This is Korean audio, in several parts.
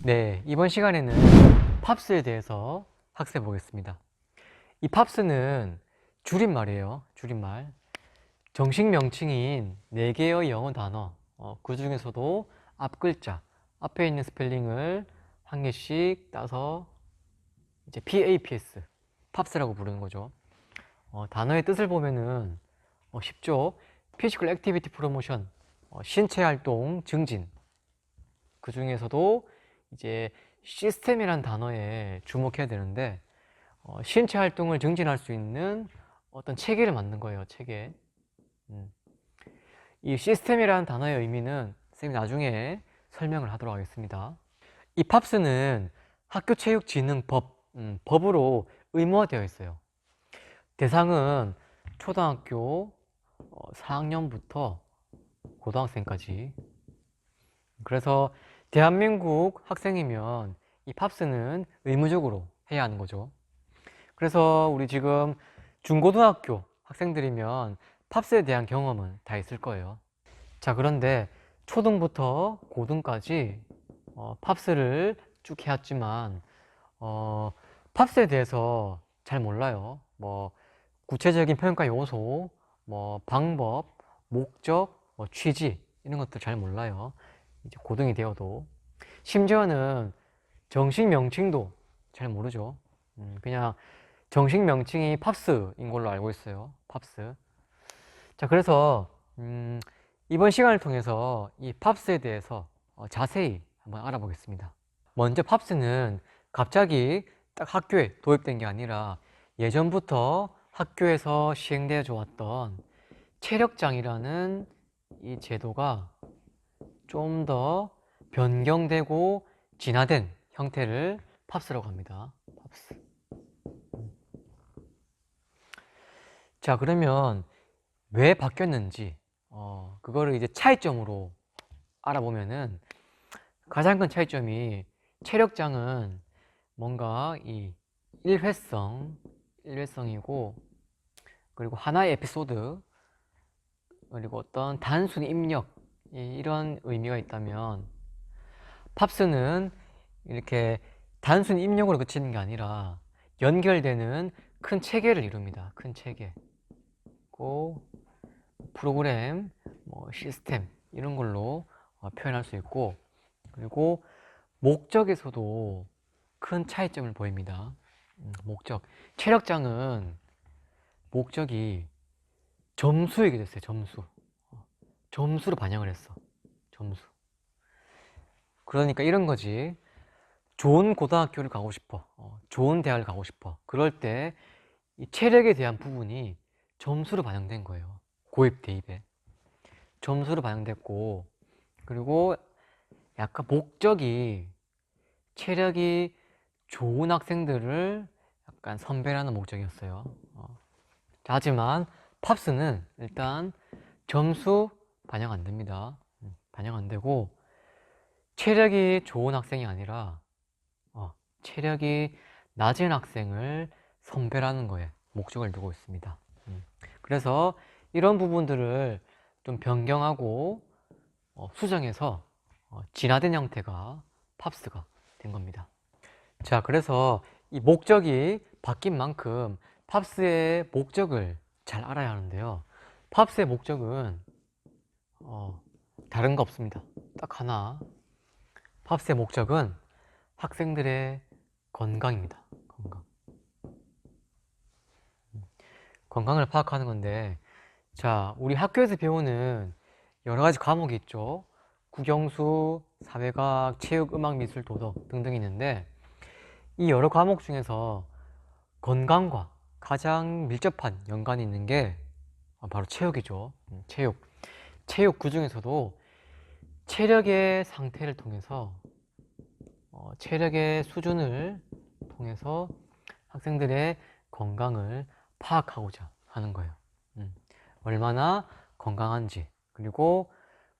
네, 이번 시간에는 팝스에 대해서 학습해 보겠습니다. 이 팝스는 줄임말이에요. 줄임말. 정식 명칭인 4개의 영어 단어, 그 중에서도 앞 글자, 앞에 있는 스펠링을 한 개씩 따서 이제 PAPS, 팝스라고 부르는 거죠. 단어의 뜻을 보면은 쉽죠? 피지컬 액티비티 프로모션, 신체 활동 증진. 그 중에서도 이제 시스템이란 단어에 주목해야 되는데, 신체 활동을 증진할 수 있는 어떤 체계를 만든 거예요. 체계. 이 시스템이라는 단어의 의미는 선생님이 나중에 설명을 하도록 하겠습니다. 이 팝스는 학교체육진흥법, 법으로 의무화되어 있어요. 대상은 초등학교 4학년부터 고등학생까지. 그래서 대한민국 학생이면 이 팝스는 의무적으로 해야 하는 거죠. 그래서 우리 지금 중고등학교 학생들이면 팝스에 대한 경험은 다 있을 거예요. 자, 그런데 초등부터 고등까지 팝스를 쭉 해왔지만 팝스에 대해서 잘 몰라요. 뭐 구체적인 평가 요소, 뭐 방법, 목적, 취지 이런 것들 잘 몰라요. 이제 고등이 되어도 심지어는 정식 명칭도 잘 모르죠. 그냥 정식 명칭이 팝스인 걸로 알고 있어요. 팝스. 자, 그래서 이번 시간을 통해서 이 팝스에 대해서 자세히 한번 알아보겠습니다. 먼저 팝스는 갑자기 딱 학교에 도입된 게 아니라 예전부터 학교에서 시행되어 왔던 체력장이라는 이 제도가 좀 더 변경되고 진화된 형태를 팝스라고 합니다. 팝스. 자, 그러면 왜 바뀌었는지 그거를 이제 차이점으로 알아보면은 가장 큰 차이점이 체력장은 뭔가 이 일회성이고 그리고 하나의 에피소드 그리고 어떤 단순 입력 이런 의미가 있다면 팝스는 이렇게 단순 입력으로 그치는 게 아니라 연결되는 큰 체계를 이룹니다. 큰 체계. 고 프로그램, 시스템 이런 걸로 표현할 수 있고 그리고 목적에서도 큰 차이점을 보입니다. 목적. 체력장은 목적이 점수이게 됐어요. 점수. 점수로 반영을 했어. 점수. 그러니까 이런 거지. 좋은 고등학교를 가고 싶어. 좋은 대학을 가고 싶어. 그럴 때 이 체력에 대한 부분이 점수로 반영된 거예요. 고입, 대입에. 점수로 반영됐고, 그리고 약간 목적이 체력이 좋은 학생들을 약간 선별하는 목적이었어요. 하지만 팝스는 일단 점수 반영 안 됩니다. 반영 안 되고, 체력이 좋은 학생이 아니라 체력이 낮은 학생을 선별하는 거에 목적을 두고 있습니다. 그래서 이런 부분들을 좀 변경하고 수정해서 진화된 형태가 팝스가 된 겁니다. 자, 그래서 이 목적이 바뀐 만큼 팝스의 목적을 잘 알아야 하는데요. 팝스의 목적은 다른 거 없습니다. 딱 하나. 팝스의 목적은 학생들의 건강입니다. 건강. 건강을 파악하는 건데, 자, 우리 학교에서 배우는 여러 가지 과목이 있죠. 국영수, 사회과학, 체육, 음악, 미술, 도덕 등등 있는데 이 여러 과목 중에서 건강과 가장 밀접한 연관이 있는 게 바로 체육이죠. 체육 그 중에서도 체력의 상태를 통해서 체력의 수준을 통해서 학생들의 건강을 파악하고자 하는 거예요. 얼마나 건강한지 그리고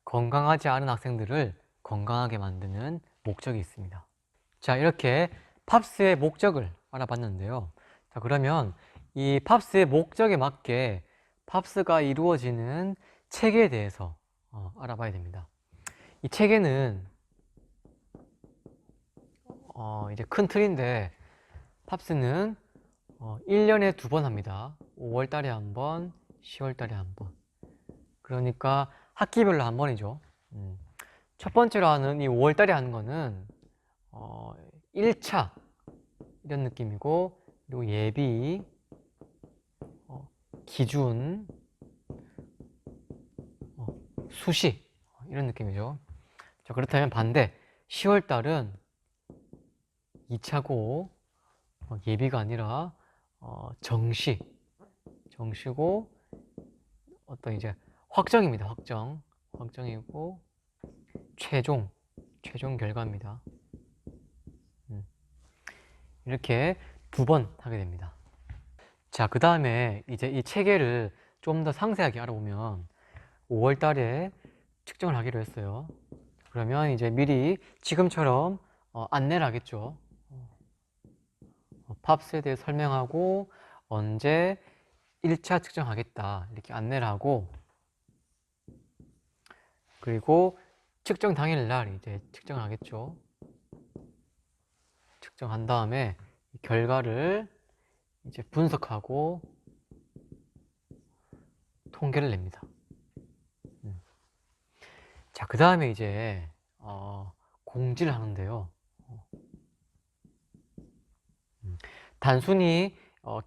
건강하지 않은 학생들을 건강하게 만드는 목적이 있습니다. 자, 이렇게 팝스의 목적을 알아봤는데요. 자, 그러면 이 팝스의 목적에 맞게 팝스가 이루어지는 체계에 대해서 알아봐야 됩니다. 이 체계는 이제 큰 틀인데 팝스는 1년에 2번 합니다. 5월 달에 한 번, 10월 달에 한 번. 그러니까 학기별로 한 번이죠. 첫 번째로 하는 이 5월 달에 하는 거는 1차 이런 느낌이고, 그리고 예비, 기준, 수시 이런 느낌이죠. 자, 그렇다면 반대 10월 달은 2차고 예비가 아니라 정시고 어떤 이제 확정입니다. 확정이고 최종 결과입니다. 이렇게 2번 하게 됩니다. 자, 그 다음에 이제 이 체계를 좀 더 상세하게 알아보면 5월 달에 측정을 하기로 했어요. 그러면 이제 미리 지금처럼 안내를 하겠죠. 팝스에 대해 설명하고 언제 1차 측정하겠다 이렇게 안내를 하고, 그리고 측정 당일날 이제 측정을 하겠죠. 측정한 다음에 결과를 이제 분석하고 통계를 냅니다. 자, 그 다음에 이제 공지를 하는데요. 단순히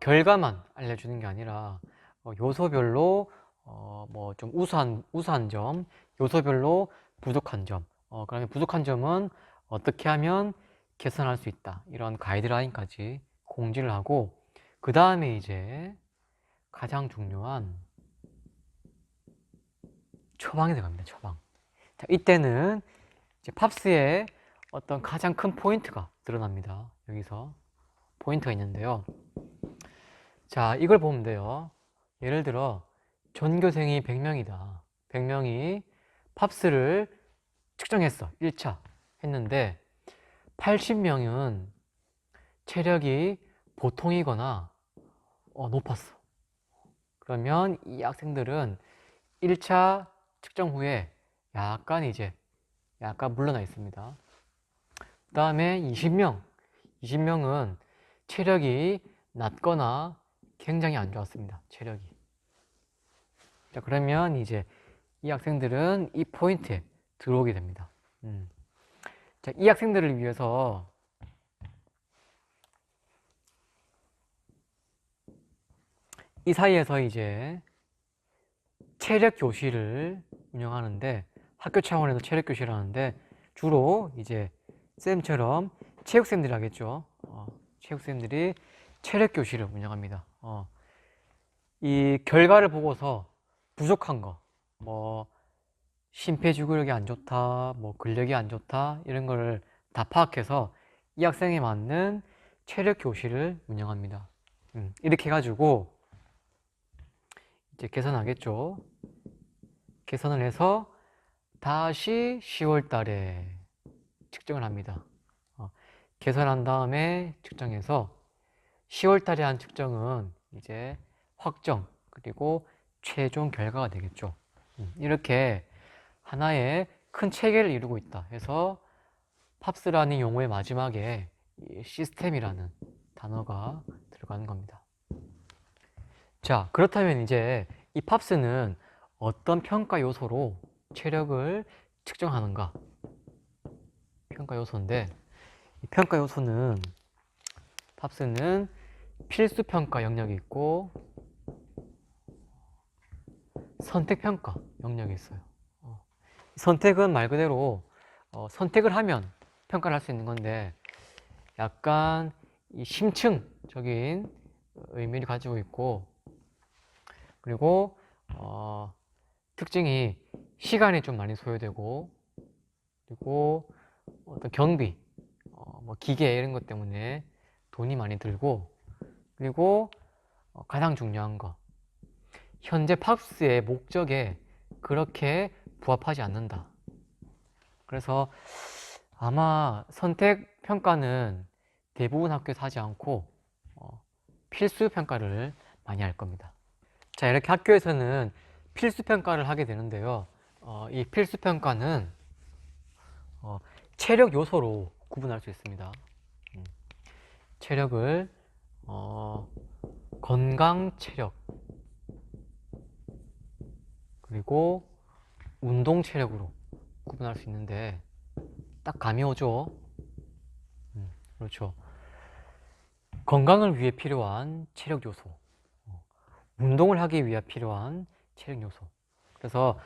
결과만 알려주는 게 아니라 요소별로 뭐 좀 우수한 점, 요소별로 부족한 점, 그다음에 부족한 점은 어떻게 하면 개선할 수 있다, 이런 가이드라인까지 공지를 하고, 그 다음에 이제 가장 중요한 처방이 들어갑니다. 처방. 자, 이때는 이제 팝스의 어떤 가장 큰 포인트가 드러납니다. 여기서 포인트가 있는데요. 자, 이걸 보면 돼요. 예를 들어 전교생이 100명이다. 100명이 팝스를 측정했어. 1차 했는데 80명은 체력이 보통이거나 높았어. 그러면 이 학생들은 1차 측정 후에 약간 물러나 있습니다. 그 다음에 20명은 체력이 낮거나 굉장히 안 좋았습니다. 체력이. 자, 그러면 이제 이 학생들은 이 포인트에 들어오게 됩니다. 자, 이 학생들을 위해서 이 사이에서 이제 체력 교실을 운영하는데, 학교 차원에서 체력 교실을 하는데 주로 이제 쌤처럼 체육쌤들이 하겠죠. 체육쌤들이 체력 교실을 운영합니다. 이 결과를 보고서 부족한 거, 뭐 심폐지구력이 안 좋다, 뭐 근력이 안 좋다, 이런 거를 다 파악해서 이 학생에 맞는 체력 교실을 운영합니다. 이렇게 해가지고 이제 개선하겠죠. 개선을 해서 다시 10월 달에 측정을 합니다. 개선한 다음에 측정해서 10월 달에 한 측정은 이제 확정, 그리고 최종 결과가 되겠죠. 이렇게 하나의 큰 체계를 이루고 있다 해서 팝스라는 용어의 마지막에 시스템이라는 단어가 들어가는 겁니다. 자, 그렇다면 이제 이 팝스는 어떤 평가 요소로 체력을 측정하는가? 평가 요소인데, 이 평가 요소는 팝스는 필수 평가 영역이 있고 선택 평가 영역이 있어요. 선택은 말 그대로 선택을 하면 평가를 할 수 있는 건데, 약간 이 심층적인 의미를 가지고 있고, 그리고 특징이 시간이 좀 많이 소요되고, 그리고 어떤 경비, 뭐 기계 이런 것 때문에 돈이 많이 들고, 그리고 가장 중요한 거, 현재 팝스의 목적에 그렇게 부합하지 않는다. 그래서 아마 선택 평가는 대부분 학교에서 하지 않고 필수 평가를 많이 할 겁니다. 자, 이렇게 학교에서는 필수 평가를 하게 되는데요. 이 필수 평가는 체력 요소로 구분할 수 있습니다. 체력을 건강 체력 그리고 운동 체력으로 구분할 수 있는데 딱 감이 오죠? 그렇죠. 건강을 위해 필요한 체력 요소, 운동을 하기 위해 필요한 체력 요소. 그래서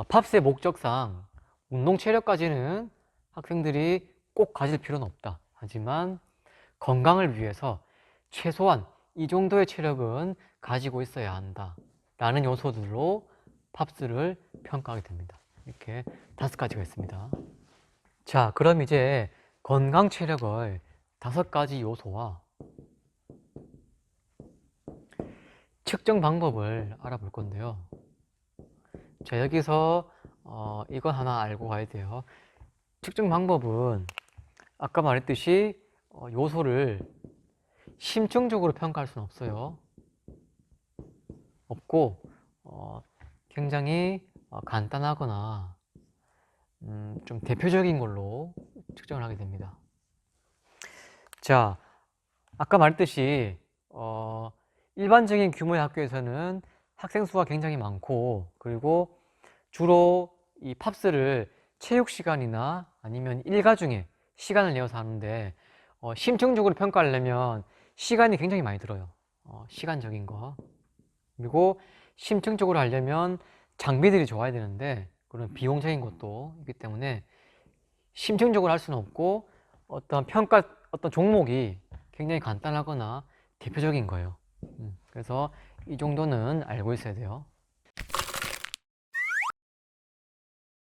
팝스의 목적상 운동 체력까지는 학생들이 꼭 가질 필요는 없다. 하지만 건강을 위해서 최소한 이 정도의 체력은 가지고 있어야 한다. 라는 요소들로 팝스를 평가하게 됩니다. 이렇게 5가지가 있습니다. 자, 그럼 이제 건강 체력을 5가지 요소와 측정 방법을 알아볼 건데요. 자, 여기서 이건 하나 알고 가야 돼요. 측정 방법은 아까 말했듯이 요소를 심층적으로 평가할 수는 없어요. 없고 굉장히 간단하거나 좀 대표적인 걸로 측정을 하게 됩니다. 자, 아까 말했듯이 일반적인 규모의 학교에서는 학생 수가 굉장히 많고 그리고 주로 이 팝스를 체육 시간이나 아니면 일과 중에 시간을 내어서 하는데 심층적으로 평가하려면 시간이 굉장히 많이 들어요. 시간적인 거. 그리고 심층적으로 하려면 장비들이 좋아야 되는데 그런 비용적인 것도 있기 때문에 심층적으로 할 수는 없고 어떤 종목이 굉장히 간단하거나 대표적인 거예요. 그래서 이 정도는 알고 있어야 돼요.